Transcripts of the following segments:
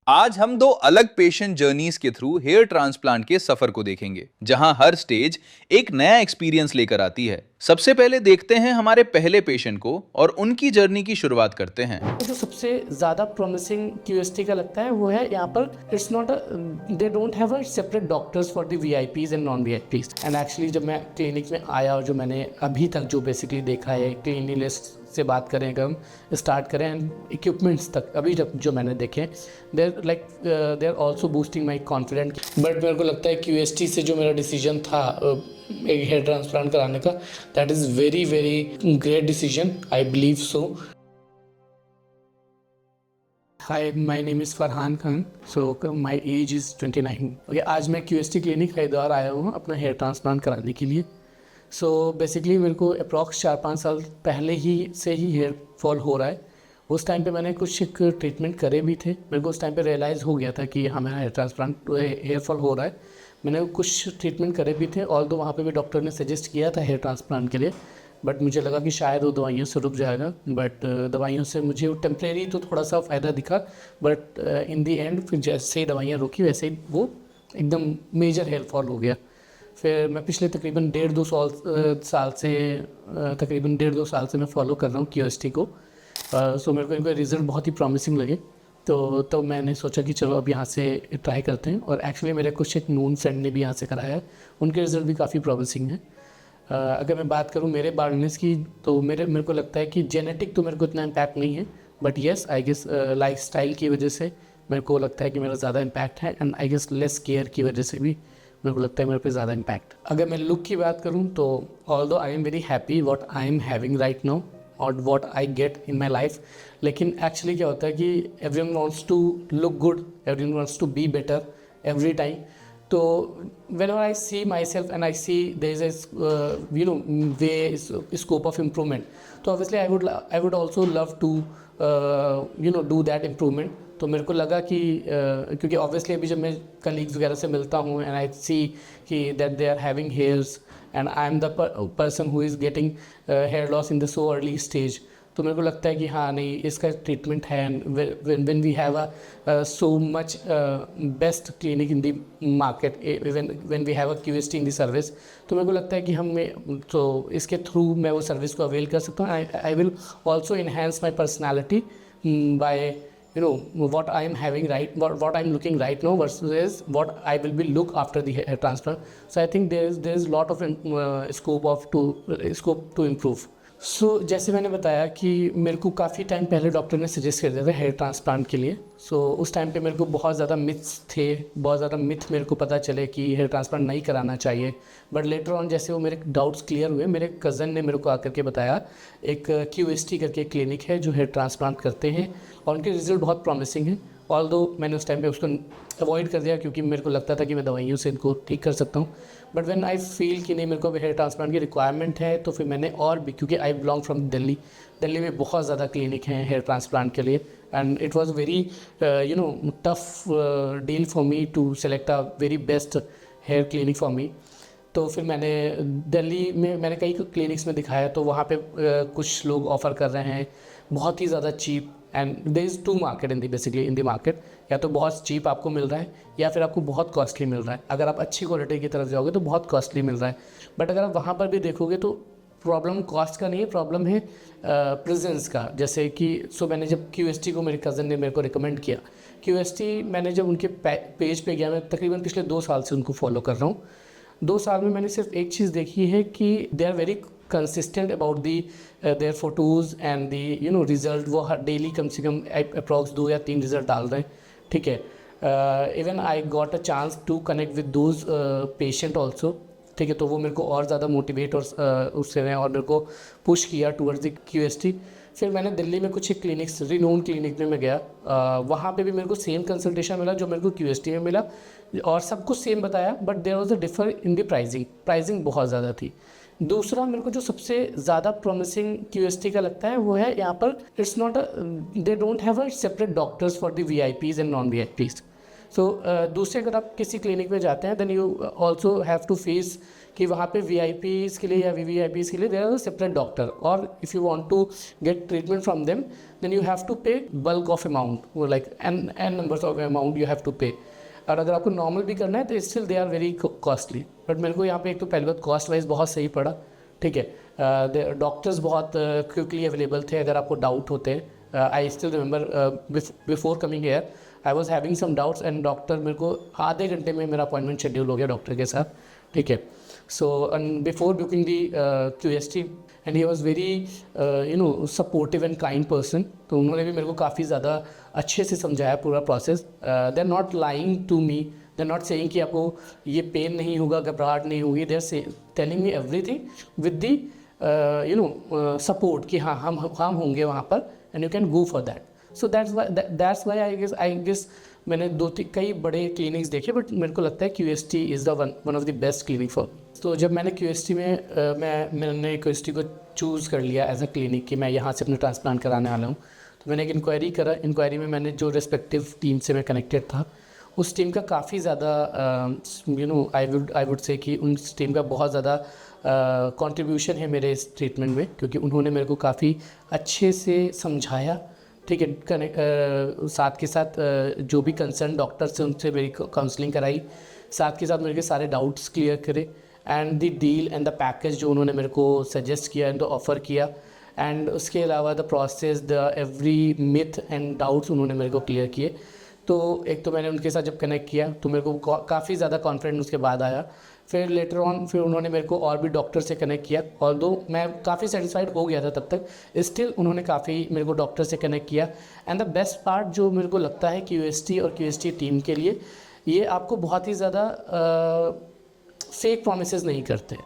आज हम दो अलग पेशेंट जर्नीज के थ्रू हेयर ट्रांसप्लांट के सफर को देखेंगे, जहां हर स्टेज एक नया एक्सपीरियंस लेकर आती है। सबसे पहले देखते हैं हमारे पहले पेशेंट को और उनकी जर्नी की शुरुआत करते हैं। जो सबसे ज़्यादा प्रॉमिसिंग क्यूएसटी का लगता है वो है यहाँ पर it's not they don't have a separate doctors for the VIPs and non VIPs. And actually जब मैं क्लिनिक में आया और जो मैंने अभी तक जो बेसिकली देखा है, क्लीनलीनेस से बात करें, अगर हम स्टार्ट करें एंड इक्विपमेंट्स तक अभी जब जो मैंने देखे, they are also boosting my confident. But मेरे को लगता है क्यूएसटी से जो मेरा डिसीजन था एक हेयर ट्रांसप्लांट कराने का, that is very very great decision, I believe so. Hi, my name is Farhan Khan. So my age is 29. Okay, आज मैं QST क्लिनिक हरिद्वार आया हूँ अपना हेयर ट्रांसप्लांट कराने के लिए। सो बेसिकली मेरे को अप्रॉक्स 4-5 साल पहले ही से ही हेयर फॉल हो रहा है। उस टाइम पे मैंने कुछ एक ट्रीटमेंट करे भी थे। मेरे को उस टाइम पे रियलाइज़ हो गया था कि हाँ मेरा हेयर फॉल हो रहा है। मैंने कुछ ट्रीटमेंट करे भी थे, और वहाँ पे भी डॉक्टर ने सजेस्ट किया था हेयर ट्रांसप्लांट के लिए, बट मुझे लगा कि शायद वो दवाइयों से रुक जाएगा। बट दवाइयों से मुझे वो टेम्प्रेरी तो थोड़ा सा फ़ायदा दिखा, बट इन दी एंड फिर जैसे ही दवाइयाँ रुकी वैसे ही वो एकदम मेजर हेयर फॉल हो गया। फिर मैं पिछले तकरीबन 1.5-2 साल से मैं फॉलो कर रहा हूँ क्यूएसटी को। सो मेरे को इनका रिज़ल्ट बहुत ही प्रॉमिसिंग लगे, तो मैंने सोचा कि चलो अब यहाँ से ट्राई करते हैं। और एक्चुअली मेरे कुछ एक नून फ्रेंड ने भी यहाँ से कराया है, उनके रिज़ल्ट भी काफ़ी प्रॉमिसिंग है। अगर मैं बात करूँ मेरे बार्डनेस की, तो मेरे को लगता है कि जेनेटिक तो मेरे को इतना इम्पैक्ट नहीं है, but yes I guess lifestyle की वजह से मेरे को लगता है कि मेरा ज़्यादा इम्पैक्ट है, and I guess less care की वजह से भी मेरे को लगता है मेरे पे ज़्यादा इम्पैक्ट। अगर मैं लुक की बात करूँ तो although I am very happy what I am having right now और what I get in my life, लेकिन एक्चुअली क्या होता है कि everyone wants to look good, everyone wants to be better every time. तो whenever I see myself and I see there is a way scope of improvement, तो obviously I would also love to do that improvement। तो मेरे को लगा कि क्योंकि obviously अभी जब मैं कलीग्स वगैरह से मिलता हूँ and I see कि that they are having hairs and I am the person who is getting hair loss in the so early stage, तो मेरे को लगता है कि हाँ नहीं, इसका ट्रीटमेंट है। When we have a so much best clinic in the market, when we have a QST in the service, तो मेरे को लगता है कि तो इसके थ्रू मैं वो सर्विस को अवेल कर सकता हूँ। I will also enhance my personality by what I am having what I am looking right now versus what I will be look after the hair transplant. So I think there is lot of scope to improve. सो जैसे मैंने बताया कि मेरे को काफ़ी time पहले doctor ने suggest कर दिया था हेयर ट्रांसप्लांट के लिए। सो उस टाइम पे मेरे को बहुत ज़्यादा मिथ्स थे, बहुत ज़्यादा मिथ मेरे को पता चले कि हेयर ट्रांसप्लांट नहीं कराना चाहिए। बट लेटर ऑन जैसे वो मेरे डाउट्स क्लियर हुए, मेरे कज़न ने मेरे को आकर के बताया एक क्यूएसटी करके क्लिनिक है जो हेयर ट्रांसप्लांट करते हैं, और उनके रिजल्ट बहुत प्रॉमिसिंग है। ऑल्दो मैंने उस टाइम पे उसको अवॉइड कर दिया क्योंकि मेरे को लगता था कि मैं दवाइयों से इनको ठीक कर सकता हूँ। बट व्हेन आई फील कि नहीं, मेरे को हेयर ट्रांसप्लांट की रिक्वायरमेंट है, तो फिर मैंने और भी, क्योंकि आई बिलोंग फ्रॉम दिल्ली में बहुत ज़्यादा क्लिनिक हैं हेयर ट्रांसप्लांट के लिए, and it was very tough deal for me to select a very best hair clinic for me. तो फिर मैंने दिल्ली में मैंने कई क्लिनिक्स में दिखाया, तो वहाँ पे कुछ लोग ऑफ़र कर रहे हैं बहुत ही ज़्यादा cheap, and there is two market in the market, या तो बहुत चीप आपको मिल रहा है या फिर आपको बहुत कॉस्टली मिल रहा है। अगर आप अच्छी क्वालिटी की तरफ जाओगे तो बहुत कॉस्टली मिल रहा है, बट अगर आप वहाँ पर भी देखोगे तो प्रॉब्लम कॉस्ट का नहीं है, प्रॉब्लम है प्रेजेंस का। जैसे कि मैंने जब क्यूएसटी को, मेरे कज़न ने मेरे को रिकमेंड किया क्यूएसटी, मैंने जब उनके पेज पे गया, मैं तकरीबन पिछले 2 साल से उनको फॉलो कर रहा हूँ। 2 साल में मैंने सिर्फ एक चीज़ देखी है कि they are very consistent about the their photos and the result. वो हर डेली कम से कम अप्रॉक्स 2 या 3 रिज़ल्ट डाल रहे हैं, ठीक है। Even I got a chance to connect with those patient also, ठीक है। तो वो मेरे को और ज़्यादा मोटिवेट उससे रहे और मेरे को पुश किया टूवर्ड्स द क्यूएसटी। फिर मैंने दिल्ली में कुछ एक क्लिनिक्स, रिनोन क्लिनिक में गया, वहाँ पे भी मेरे को सेम कंसल्टेशन मिला जो मेरे को क्यूएसटी में मिला, और सब कुछ सेम बताया, but there was a differ in the pricing बहुत ज़्यादा थी। दूसरा मेरे को जो सबसे ज़्यादा प्रॉमिसिंग क्यूएसटी का लगता है वो है यहाँ पर it's not they don't have a separate doctors for the VIPs and non VIPs. So दूसरे अगर आप किसी क्लिनिक में जाते हैं then you also have to face कि वहाँ पे VIPs के लिए या VVIPs के लिए देयर आर सेपरेट डॉक्टर, और if you want to get treatment from them then you have to pay bulk of amount, वो like an numbers of amount you have to pay. और अगर आपको नॉर्मल भी करना है तो still they are very costly. But मेरे को यहाँ पे एक तो पहली बात कॉस्ट वाइज बहुत सही पड़ा, ठीक है। डॉक्टर्स बहुत क्विकली अवेलेबल थे अगर आपको डाउट होते हैं। I still remember before coming here I was having some doubts and doctor मेरे को आधे घंटे में मेरा अपॉइंटमेंट शेड्यूल हो गया डॉक्टर के साथ, ठीक है। So and before booking the QST and he was very supportive and kind person. तो उन्होंने भी मेरे को काफ़ी ज़्यादा अच्छे से समझाया पूरा process. They are not lying to me, they are not saying कि आपको ये पेन नहीं होगा, घबराहट नहीं होगी। They are telling me everything with the support कि हाँ हम होंगे वहाँ पर and you can go for that. So that's why I guess मैंने कई बड़े क्लिनिक्स देखे, बट मेरे को लगता है QST is the one of the best clinic for. तो जब मैंने QST में मैंने QST को चूज़ कर लिया एज अ क्लिनिक कि मैं यहाँ से अपना ट्रांसप्लांट कराने वाला हूँ, तो मैंने एक इंक्वायरी करा। इंक्वायरी में मैंने जो रिस्पेक्टिव टीम से मैं कनेक्टेड था, उस टीम का काफ़ी ज़्यादा आई वुड से कि उस टीम का बहुत ज़्यादा कंट्रीब्यूशन है मेरे इस ट्रीटमेंट में, क्योंकि उन्होंने मेरे को काफ़ी अच्छे से समझाया, ठीक है। साथ के साथ जो भी कंसर्न डॉक्टर्स से उनसे मेरी काउंसलिंग कराई, साथ के साथ मेरे सारे डाउट्स क्लियर करे and the deal and the package जो उन्होंने मेरे को सजेस्ट किया एंड ऑफ़र किया, एंड उसके अलावा the process, the every myth and doubts उन्होंने मेरे को क्लियर किए। तो एक तो मैंने उनके साथ जब कनेक्ट किया तो मेरे को काफ़ी ज़्यादा कॉन्फिडेंस उसके बाद आया। फिर लेटर ऑन फिर उन्होंने मेरे को और भी डॉक्टर से कनेक्ट किया, ऑल्दो मैं काफ़ी सेटिस्फाइड हो गया था तब तक, स्टिल उन्होंने काफ़ी मेरे को डॉक्टर से कनेक्ट किया। एंड द बेस्ट पार्ट जो मेरे को लगता है QST और QST टीम के लिए, ये आपको बहुत ही ज़्यादा फेक प्रोमिसेस नहीं करते।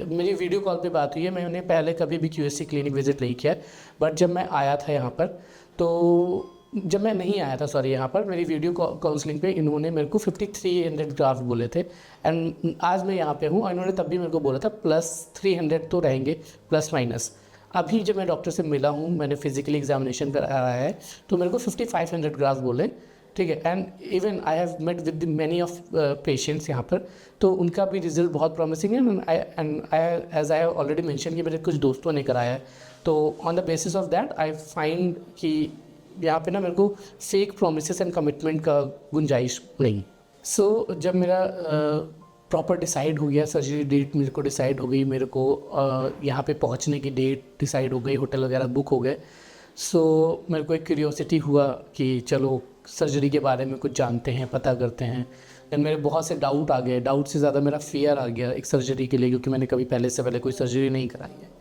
मेरी वीडियो कॉल पे बात हुई है, मैंने पहले कभी भी QST क्लिनिक विजिट नहीं किया, बट जब मैं आया था यहाँ पर, तो जब मैं नहीं आया था सॉरी यहाँ पर मेरी वीडियो काउंसलिंग पे इन्होंने मेरे को 5300 ग्राफ्ट बोले थे, एंड आज मैं यहाँ पे हूँ और इन्होंने तब भी मेरे को बोला था +300 तो रहेंगे प्लस माइनस। अभी जब मैं डॉक्टर से मिला हूँ, मैंने फिजिकली एग्जामिनेशन कराया है, तो मेरे को 5500 ग्राफ्ट बोले, ठीक है। And even I have met with many of patients यहाँ पर, तो उनका भी रिजल्ट बहुत प्रॉमिसिंग है। And as I already mention कि मेरे कुछ दोस्तों ने कराया है, तो on the basis of that I find कि यहाँ पे ना मेरे को फेक प्रोमिसेस एंड कमिटमेंट का गुंजाइश नहीं। सो जब मेरा प्रॉपर डिसाइड हो गया, सर्जरी डेट मेरे को डिसाइड हो गई, मेरे को यहाँ पे पहुँचने की डेट डिसाइड हो गई, होटल वगैरह बुक हो गए। सो मेरे को एक क्यूरियोसिटी हुआ कि चलो सर्जरी के बारे में कुछ जानते हैं, पता करते हैं। देन मेरे बहुत से डाउट आ गए, डाउट से ज़्यादा मेरा फियर आ गया एक सर्जरी के लिए, क्योंकि मैंने कभी पहले कोई सर्जरी नहीं कराई है।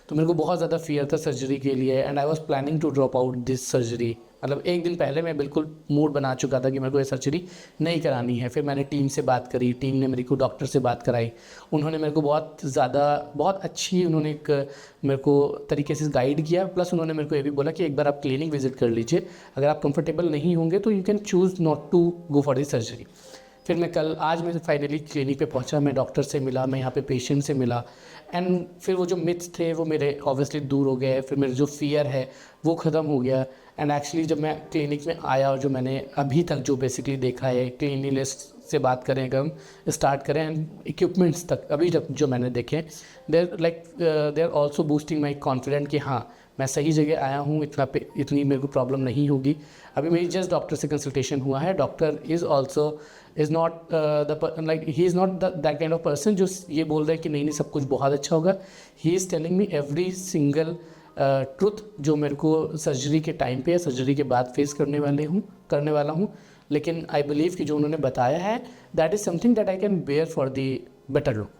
तो मेरे को बहुत ज़्यादा फियर था सर्जरी के लिए, and I was planning to drop out this surgery. मतलब एक दिन पहले मैं बिल्कुल मूड बना चुका था कि मेरे को ये सर्जरी नहीं करानी है। फिर मैंने टीम से बात करी, टीम ने मेरे को डॉक्टर से बात कराई, उन्होंने मेरे को बहुत अच्छी उन्होंने एक मेरे को तरीके से गाइड किया। प्लस उन्होंने मेरे को ये भी बोला कि एक बार आप क्लिनिक विजिट कर लीजिए, अगर आप कंफर्टेबल नहीं होंगे तो you can choose not to go for this surgery. फिर आज मैं फाइनली क्लिनिक पे पहुंचा, मैं डॉक्टर से मिला, मैं यहाँ पे पेशेंट से मिला, एंड फिर वो जो मिथ्स थे वो मेरे ऑब्वियसली दूर हो गए। फिर मेरे जो फियर है वो ख़त्म हो गया। एंड एक्चुअली जब मैं क्लिनिक में आया और जो मैंने अभी तक जो बेसिकली देखा है, क्लीनिनेस से बात करें अगर हम स्टार्ट करें एंड इक्विपमेंट्स तक अभी तक जो मैंने देखे, they are also boosting my confident कि हाँ मैं सही जगह आया हूँ, इतनी मेरे को प्रॉब्लम नहीं होगी। अभी मेरी जस्ट डॉक्टर से कंसल्टेशन हुआ है। Doctor is not he is not that kind of person जो ये बोल रहे हैं कि नहीं सब कुछ बहुत अच्छा होगा। He is telling me every single truth जो मेरे को सर्जरी के टाइम पे या सर्जरी के बाद फेस करने वाला हूँ। लेकिन आई बिलीव कि जो उन्होंने बताया है that is something that I can bear for the better look.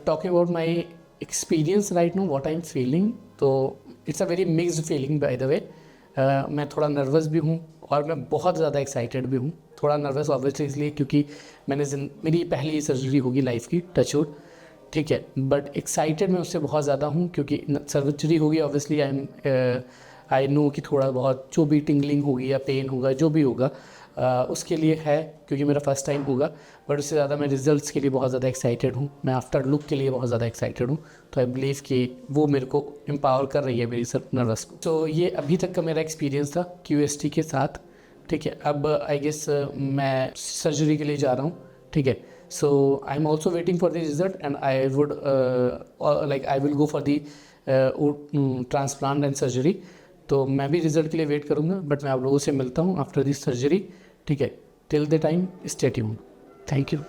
Talking about my experience right now what I am feeling, तो it's a very mixed feeling by the way. मैं थोड़ा nervous भी हूँ और मैं बहुत ज़्यादा एक्साइटेड भी हूँ। थोड़ा नर्वस ऑब्वियसली इसलिए क्योंकि मेरी पहली सर्जरी होगी लाइफ की, टचवुड, ठीक है। बट एक्साइटेड मैं उससे बहुत ज़्यादा हूँ क्योंकि सर्जरी होगी ऑब्वियसली आई नो कि थोड़ा बहुत जो भी टिंगलिंग होगी या पेन होगा जो भी होगा उसके लिए है क्योंकि मेरा फर्स्ट टाइम होगा। बट उससे ज़्यादा मैं रिजल्ट्स के लिए बहुत ज़्यादा एक्साइटेड हूँ, मैं आफ्टर लुक के लिए बहुत ज़्यादा एक्साइटेड हूँ। तो आई बिलीव कि वो मेरे को एम्पावर कर रही है मेरी नर्वस को। तो ये अभी तक का मेरा एक्सपीरियंस था QST के साथ, ठीक है। अब आई गेस मैं सर्जरी के लिए जा रहा हूँ, ठीक है। So I'm also waiting for the result, and I would I will go for the transplant and surgery. तो मैं भी रिजल्ट के लिए वेट करूँगा, बट मैं आप लोगों से मिलता हूँ आफ्टर दिस सर्जरी, ठीक है? Till the time stay tuned. Thank you.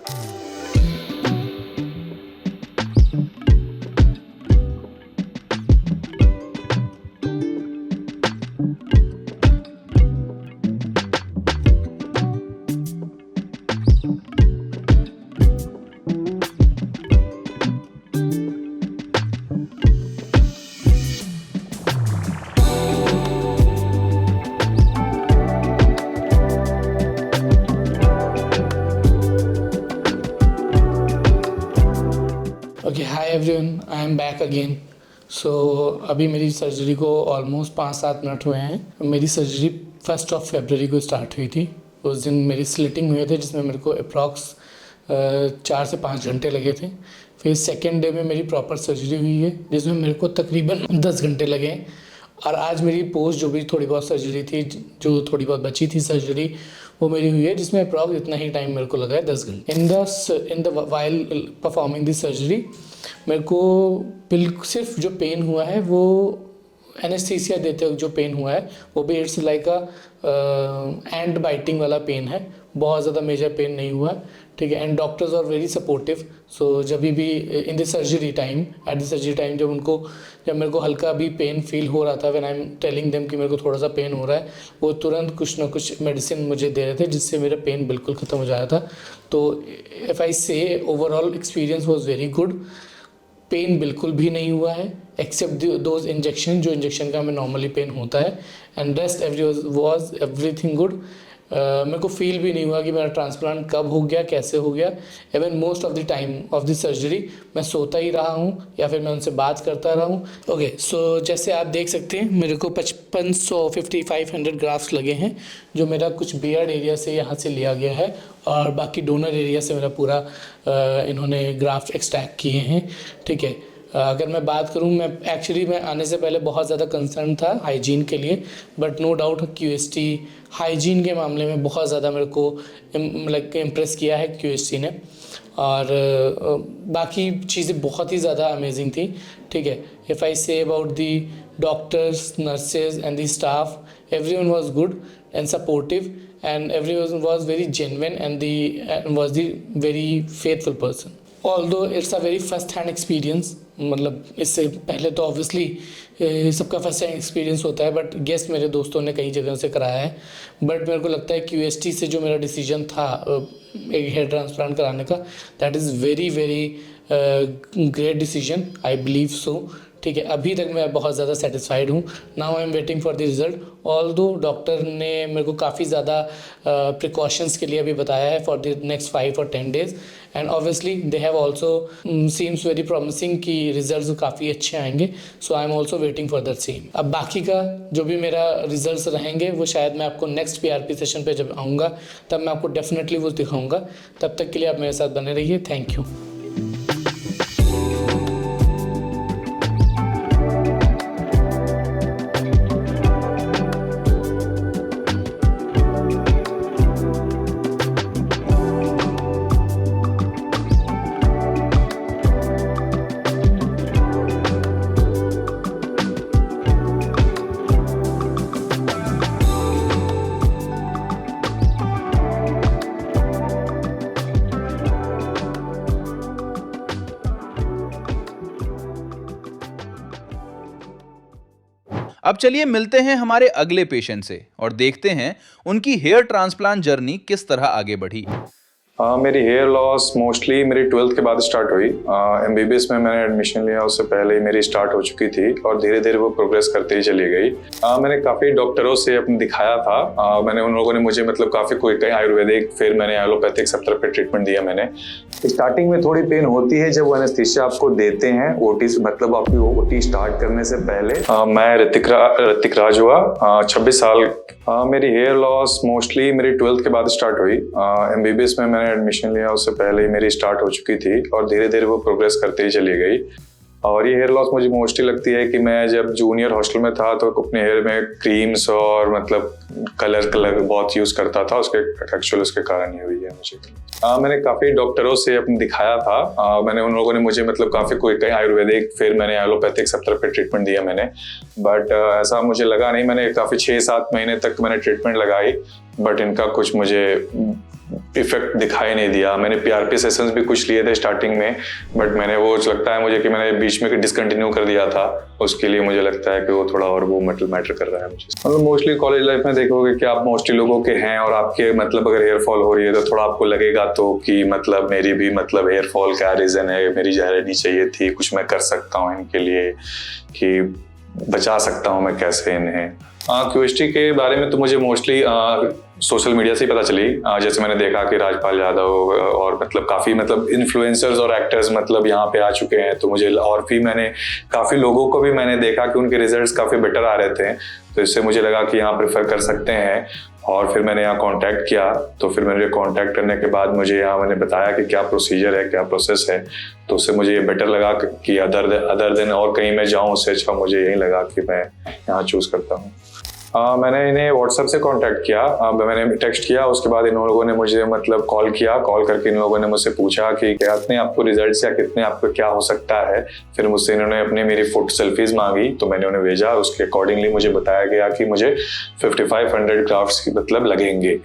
Okay, hi everyone, I am back again. So अभी मेरी सर्जरी को ऑलमोस्ट 5-7 मिनट हुए हैं। मेरी सर्जरी 1 फरवरी को स्टार्ट हुई थी। उस दिन मेरी स्लिटिंग हुए थे, जिसमें मेरे को अप्रॉक्स 4 से 5 घंटे लगे थे। फिर सेकेंड डे में मेरी प्रॉपर सर्जरी हुई है, जिसमें मेरे को तकरीबन 10 घंटे लगे हैं। और आज मेरी पोस्ट जो भी थोड़ी बहुत सर्जरी थी, जो थोड़ी बहुत बची थी सर्जरी, वो मेरी हुई है, जिसमें अप्रॉक्स इतना ही टाइम मेरे को लगा है, 10 घंटे। In the while performing this surgery मेरे को बिल्कुल सिर्फ जो पेन हुआ है वो एनेस्थीसिया देते वक्त जो पेन हुआ है वो भी इट्स लाइक एंड बाइटिंग वाला पेन है, बहुत ज़्यादा मेजर पेन नहीं हुआ, ठीक है। And doctors are very supportive. So जब भी in the surgery time, at the surgery time, जब मेरे को हल्का भी पेन फील हो रहा था, when I am telling them कि मेरे को थोड़ा सा पेन हो रहा है, वो तुरंत कुछ ना कुछ मेडिसिन मुझे दे रहे थे, जिससे मेरा पेन बिल्कुल ख़त्म हो जाता था। तो if I say overall experience was very good. Pain बिल्कुल भी नहीं हुआ है, एक्सेप्ट दोज इंजेक्शन, जो इंजेक्शन का हमें नॉर्मली पेन होता है, एंड रेस्ट एवरीथिंग गुड। मेरे को फील भी नहीं हुआ कि मेरा ट्रांसप्लांट कब हो गया, कैसे हो गया। Even most of the time of the surgery मैं सोता ही रहा हूँ या फिर मैं उनसे बात करता रहा हूँ। ओके, सो जैसे आप देख सकते हैं, मेरे को 5500 ग्राफ्स लगे हैं, जो मेरा कुछ बियर्ड एरिया से यहाँ से लिया गया है, और बाकी डोनर एरिया से मेरा पूरा इन्होंने ग्राफ्ट एक्सट्रैक्ट किए हैं, ठीक है। अगर मैं बात करूं, मैं आने से पहले बहुत ज़्यादा कंसर्न था हाइजीन के लिए, but no doubt QST hygiene के मामले में बहुत ज़्यादा मेरे को इम्प्रेस किया है QST ने, और बाकी चीज़ें बहुत ही ज़्यादा अमेजिंग थी, ठीक है। If I say about the doctors, nurses and the staff, everyone was good and supportive, and everyone was very genuine and was the very faithful person. Although it's a very first hand experience, मतलब इससे पहले तो obviously सबका first hand experience होता है, but guest मेरे दोस्तों ने कई जगह से कराया है। बट मेरे को लगता है QST से जो मेरा डिसीजन था एक हेयर ट्रांसप्लांट कराने का, that is very very great decision, I believe so, ठीक है। अभी तक मैं बहुत ज़्यादा सेटिस्फाइड हूँ। Now I am waiting for the result. Although doctor ने मेरे को काफ़ी ज़्यादा प्रिकॉशंस के लिए भी बताया है फॉर द नेक्स्ट 5 और 10 days, and obviously they have also seems very promising कि रिजल्ट्स काफ़ी अच्छे आएंगे। So I am also waiting for that same. अब बाकी का जो भी मेरा रिजल्ट्स रहेंगे वो शायद मैं आपको नेक्स्ट PRP सेशन पे जब आऊँगा तब मैं आपको डेफिनेटली वो दिखाऊँगा। तब तक के लिए आप मेरे साथ बने रहिए। Thank you. अब चलिए मिलते हैं हमारे अगले पेशेंट से और देखते हैं उनकी हेयर ट्रांसप्लांट जर्नी किस तरह आगे बढ़ी। मेरी हेयर लॉस मोस्टली मेरी 12th के बाद स्टार्ट हुई। MBBS में मैंने एडमिशन लिया, उससे पहले ही मेरी स्टार्ट हो चुकी थी और धीरे धीरे वो प्रोग्रेस करते ही चली गई। मैंने काफ़ी डॉक्टरों से अपने दिखाया था। मैंने उन लोगों ने मुझे मतलब काफ़ी कई आयुर्वेदिक, फिर मैंने एलोपैथिक, सब तरह पे ट्रीटमेंट दिया मैंने। स्टार्टिंग में थोड़ी पेन होती है जब वो एनेस्थीसिया आपको देते हैं, OT मतलब आपकी OT स्टार्ट करने से पहले। मैं ऋतिक राज हुआ, 26 साल। मेरी हेयर लॉस मोस्टली मेरी 12th के बाद स्टार्ट हुई। MBBS में मैंने एडमिशन लिया, उससे पहले ही मेरी स्टार्ट हो चुकी थी और धीरे धीरे वो प्रोग्रेस करते ही चली गई। और ये हेयर लॉस मुझे मोस्टली लगती है कि मैं जब जूनियर हॉस्टल में था तो अपने हेयर में क्रीम्स और मतलब कलर बहुत यूज़ करता था, उसके एक्चुअल उसके कारण ही हुई है मुझे। मैंने काफ़ी डॉक्टरों से अपने दिखाया था, मैंने उन लोगों ने मुझे मतलब काफ़ी कोई कहीं आयुर्वेदिक, फिर मैंने एलोपैथिक, सब तरह पे ट्रीटमेंट दिया मैंने, बट ऐसा मुझे लगा नहीं। मैंने काफ़ी 6-7 महीने तक मैंने ट्रीटमेंट लगाई, बट इनका कुछ मुझे इफेक्ट दिखाई नहीं दिया। मैंने PRP सेशंस भी कुछ लिए थे स्टार्टिंग में, बट मैंने वो लगता है मुझे कि मैंने बीच में डिसकंटिन्यू कर दिया था, उसके लिए मुझे लगता है कि वो थोड़ा और वो मैटर कर रहा है मुझे। मतलब मोस्टली कॉलेज लाइफ में देखोगे कि आप मोस्टली लोगों के हैं और आपके मतलब अगर हेयर फॉल हो रही है तो थोड़ा आपको लगेगा तो कि मतलब मेरी भी मतलब हेयर फॉल क्या रीज़न है, मेरी जहर नहीं चाहिए थी, कुछ मैं कर सकता हूँ इनके लिए कि बचा सकता हूँ मैं कैसे इन्हें। क्यूएसटी के बारे में तो मुझे मोस्टली सोशल मीडिया से ही पता चली। जैसे मैंने देखा कि राजपाल यादव और मतलब काफ़ी मतलब इन्फ्लुएंसर्स और एक्टर्स मतलब यहाँ पे आ चुके हैं, तो मुझे और फिर मैंने काफ़ी लोगों को भी मैंने देखा कि उनके रिजल्ट्स काफ़ी बेटर आ रहे थे, तो इससे मुझे लगा कि यहाँ प्रेफर कर सकते हैं। और फिर मैंने यहाँ कांटेक्ट किया, तो फिर मैंने कांटेक्ट करने के बाद मुझे यहाँ मैंने बताया कि क्या प्रोसीजर है, क्या प्रोसेस है, तो उससे मुझे ये बेटर लगा कि अदर देन और कहीं मैं जाऊँ, उससे अच्छा मुझे यही लगा कि मैं यहाँ चूज़ करता हूँ। मैंने इन्हें व्हाट्सएप से कांटेक्ट किया, मैंने टेक्स्ट किया, उसके बाद इन लोगों ने मुझे मतलब कॉल किया। कॉल करके इन लोगों ने मुझसे पूछा कि कितने आपको रिजल्ट्स या कितने आपको क्या हो सकता है। फिर मुझसे इन्होंने अपनी मेरी फुट सेल्फीज मांगी, तो मैंने उन्हें भेजा। उसके अकॉर्डिंगली मुझे बताया गया कि मुझे 5500 ग्राफ्ट्स की मतलब लगेंगे।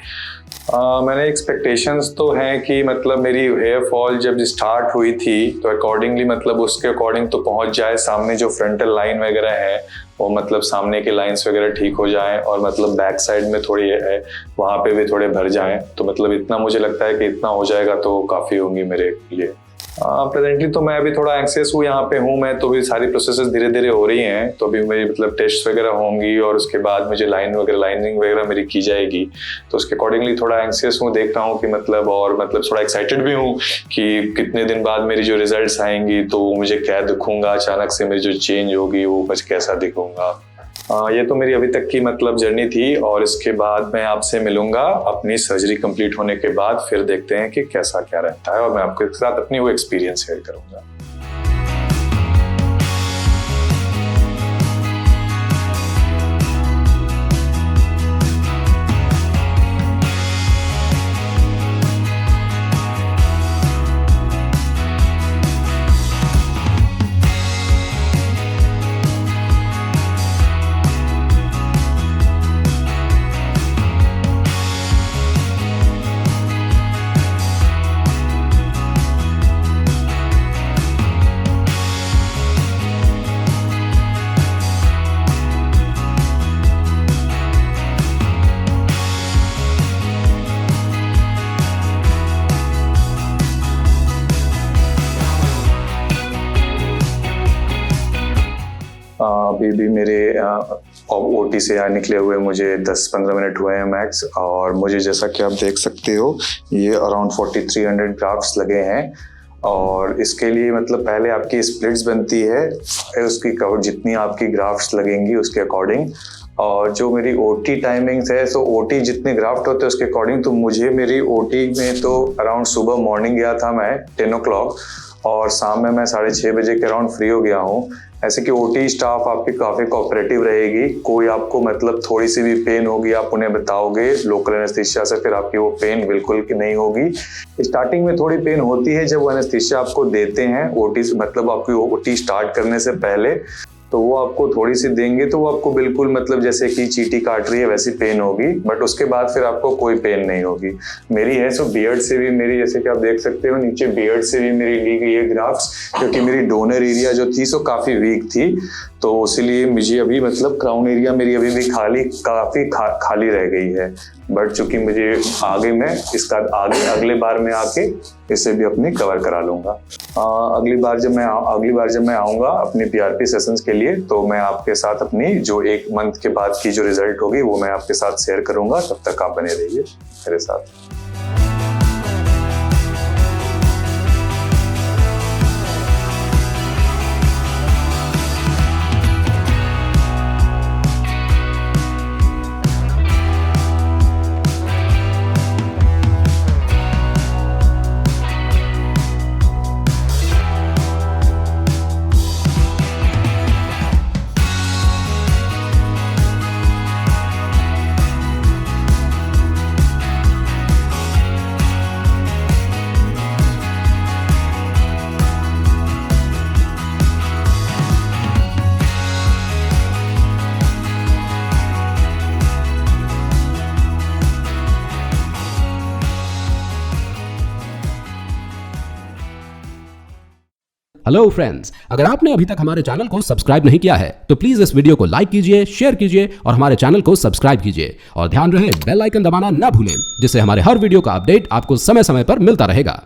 मैंने एक्सपेक्टेशंस तो हैं कि मतलब मेरी हेयर फॉल जब स्टार्ट हुई थी तो अकॉर्डिंगली मतलब उसके अकॉर्डिंग तो पहुंच जाए, सामने जो फ्रंटल लाइन वगैरह है वो मतलब सामने के लाइंस वगैरह ठीक हो जाएं, और मतलब बैक साइड में थोड़ी है वहाँ पे भी थोड़े भर जाएं, तो मतलब इतना मुझे लगता है कि इतना हो जाएगा तो काफ़ी होंगी मेरे लिए। प्रेजेंटली तो मैं अभी थोड़ा एंक्सियस हूँ, यहाँ पे हूँ मैं, तो भी सारी प्रोसेसेस धीरे धीरे हो रही हैं, तो अभी मेरी मतलब टेस्ट वगैरह होंगी और उसके बाद मुझे लाइनिंग वगैरह मेरी की जाएगी, तो उसके अकॉर्डिंगली थोड़ा एंक्सियस हूँ, देख रहा हूँ कि मतलब और मतलब थोड़ा एक्साइटेड भी हूँ कि कितने दिन बाद मेरी जो रिजल्ट्स आएंगी तो मुझे क्या दिखूंगा, अचानक से मेरी जो चेंज होगी वो कुछ कैसा दिखूंगा। ये तो मेरी अभी तक की मतलब जर्नी थी, और इसके बाद मैं आपसे मिलूंगा अपनी सर्जरी कंप्लीट होने के बाद, फिर देखते हैं कि कैसा क्या रहता है, और मैं आपके साथ अपनी वो एक्सपीरियंस शेयर करूंगा। अभी भी मेरे OT से यहाँ निकले हुए मुझे 10-15 मिनट हुए हैं मैक्स, और मुझे जैसा कि आप देख सकते हो ये अराउंड 4300 ग्राफ्ट्स लगे हैं। और इसके लिए मतलब पहले आपकी स्प्लिट्स बनती है, उसकी कवर जितनी आपकी ग्राफ्ट्स लगेंगी उसके अकॉर्डिंग, और जो मेरी OT टाइमिंग्स है, तो OT जितने ग्राफ्ट होते हैं उसके अकॉर्डिंग, तो मुझे मेरी OT में तो अराउंड सुबह मॉर्निंग गया था मैं 10 o'clock, और शाम में मैं 6:30 बजे के अराउंड फ्री हो गया हूँ। ऐसे कि OT स्टाफ आपकी काफ़ी कोऑपरेटिव रहेगी, कोई आपको मतलब थोड़ी सी भी पेन होगी आप उन्हें बताओगे लोकल एनेस्थीसिया से, फिर आपकी वो पेन बिल्कुल की नहीं होगी। स्टार्टिंग में थोड़ी पेन होती है जब वो एनेस्थीसिया आपको देते हैं OT मतलब आपकी OT स्टार्ट करने से पहले, तो वो आपको थोड़ी सी देंगे तो वो आपको बिल्कुल मतलब जैसे कि चींटी काट रही है वैसी पेन होगी, बट उसके बाद फिर आपको कोई पेन नहीं होगी। मेरी है सो बियर्ड से भी मेरी, जैसे कि आप देख सकते हो नीचे बियर्ड से भी मेरी ली गई है ग्राफ्ट्स, क्योंकि मेरी डोनर एरिया जो थी सो काफ़ी वीक थी, तो इसीलिए मुझे अभी मतलब क्राउन एरिया मेरी अभी भी काफ़ी खाली रह गई है। बट चूंकि मुझे आगे मैं इसका अगले बार में आके इसे भी अपनी कवर करा लूँगा। अगली बार जब मैं आऊँगा अपनी PRP सेशंस के लिए, तो मैं आपके साथ अपनी जो 1 मंथ के बाद की जो रिजल्ट होगी वो मैं आपके साथ शेयर करूँगा। तब तक आप बने रहिए मेरे साथ। हेलो फ्रेंड्स, अगर आपने अभी तक हमारे चैनल को सब्सक्राइब नहीं किया है तो प्लीज इस वीडियो को लाइक कीजिए, शेयर कीजिए और हमारे चैनल को सब्सक्राइब कीजिए और ध्यान रहे बेल आइकन दबाना ना भूलें, जिससे हमारे हर वीडियो का अपडेट आपको समय समय पर मिलता रहेगा।